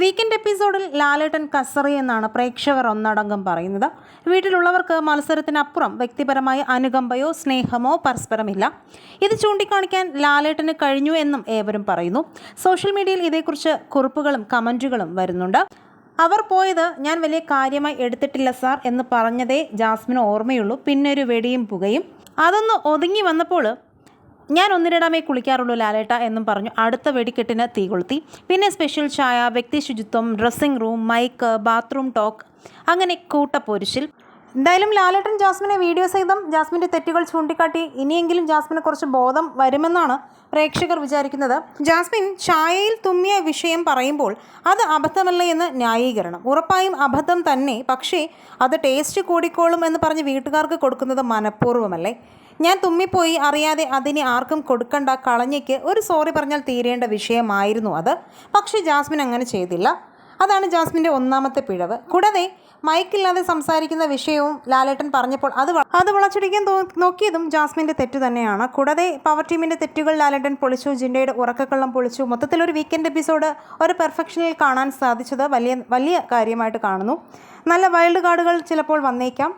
Weekend എപ്പിസോഡിൽ ലാലേട്ടൻ കസറി എന്നാണ് പ്രേക്ഷകർ ഒന്നടങ്കം പറയുന്നത്. വീട്ടിലുള്ളവർക്ക് മത്സരത്തിനപ്പുറം വ്യക്തിപരമായ അനുകമ്പയോ സ്നേഹമോ പരസ്പരമില്ല. ഇത് ചൂണ്ടിക്കാണിക്കാൻ ലാലേട്ടന് കഴിഞ്ഞു എന്നും ഏവരും പറയുന്നു. സോഷ്യൽ മീഡിയയിൽ ഇതേക്കുറിച്ച് കുറിപ്പുകളും കമൻറ്റുകളും വരുന്നുണ്ട്. അവർ പോയത് ഞാൻ വലിയ കാര്യമായി എടുത്തിട്ടില്ല സാർ എന്ന് പറഞ്ഞതേ ജാസ്മിന് ഓർമ്മയുള്ളൂ. പിന്നെ ഒരു വെടിയും പുകയും. അതൊന്ന് ഒതുങ്ങി വന്നപ്പോൾ ഞാൻ ഒന്നിരിടമേ കുളിക്കാറുള്ളൂ ലാലേട്ട എന്നും പറഞ്ഞു അടുത്ത വെടിക്കെട്ടിന് തീ കൊളുത്തി. പിന്നെ സ്പെഷ്യൽ ചായ, വ്യക്തി ശുചിത്വം, dressing room, mic, bathroom talk, അങ്ങനെ കൂട്ടപ്പൊരിച്ചിൽ. എന്തായാലും ലാലേട്ടൻ ജാസ്മിനെ വീഡിയോ സഹിതം ജാസ്മിൻ്റെ തെറ്റുകൾ ചൂണ്ടിക്കാട്ടി ഇനിയെങ്കിലും ജാസ്മിന് കുറച്ച് ബോധം വരുമെന്നാണ് പ്രേക്ഷകർ വിചാരിക്കുന്നത്. ജാസ്മിൻ ചായയിൽ തുമ്മിയ വിഷയം പറയുമ്പോൾ അത് അബദ്ധമല്ല എന്ന് ന്യായീകരണം. ഉറപ്പായും അബദ്ധം തന്നെ, പക്ഷേ അത് ടേസ്റ്റ് കൂടിക്കോളും എന്ന് പറഞ്ഞ് വീട്ടുകാർക്ക് കൊടുക്കുന്നത് മനഃപൂർവ്വമല്ലേ? ഞാൻ തുമ്മിപ്പോയി, അറിയാതെ അതിനെ ആർക്കും കൊടുക്കണ്ട, കളഞ്ഞേക്ക് ഒരു സോറി പറഞ്ഞാൽ തീരേണ്ട വിഷയമായിരുന്നു അത്. പക്ഷേ ജാസ്മിൻ അങ്ങനെ ചെയ്തില്ല. അതാണ് ജാസ്മിൻ്റെ ഒന്നാമത്തെ പിഴവ്. കൂടാതെ മൈക്കില്ലാതെ സംസാരിക്കുന്ന വിഷയവും ലാലേട്ടൻ പറഞ്ഞപ്പോൾ അത് വളച്ചൊടിക്കാൻ നോക്കിയതും ജാസ്മിൻ്റെ തെറ്റു തന്നെയാണ്. കൂടാതെ പവർ ടീമിൻ്റെ തെറ്റുകൾ ലാലേട്ടൻ പൊളിച്ചു, ജിൻഡയുടെ ഉറക്കക്കള്ളം പൊളിച്ചു. മൊത്തത്തിലൊരു വീക്കെൻഡ് എപ്പിസോഡ് ഒരു പെർഫെക്ഷനിൽ കാണാൻ സാധിച്ചത് വലിയ കാര്യമായിട്ട് കാണുന്നു. നല്ല വൈൽഡ് കാർഡുകൾ ചിലപ്പോൾ വന്നേക്കാം.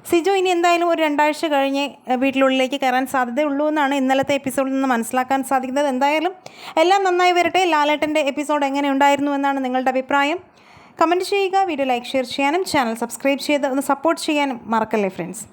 സിജോ ഇനി എന്തായാലും ഒരു 2 ആഴ്ച കഴിഞ്ഞ് വീട്ടിനുള്ളിലേക്ക് കയറാൻ സാധ്യതയുള്ളൂ എന്നാണ് ഇന്നലത്തെ എപ്പിസോഡിൽ നിന്ന് മനസ്സിലാക്കാൻ സാധിക്കുന്നത്. എന്തായാലും എല്ലാം നന്നായി വരട്ടെ. ലാലേട്ടൻ്റെ എപ്പിസോഡ് എങ്ങനെ ഉണ്ടായിരുന്നു എന്നാണ് നിങ്ങളുടെ അഭിപ്രായം? കമൻറ്റ് ചെയ്യുക. വീഡിയോ ലൈക്ക്, ഷെയർ ചെയ്യാനും ചാനൽ സബ്സ്ക്രൈബ് ചെയ്ത് ഒന്ന് സപ്പോർട്ട് ചെയ്യാനും മറക്കല്ലേ ഫ്രണ്ട്സ്.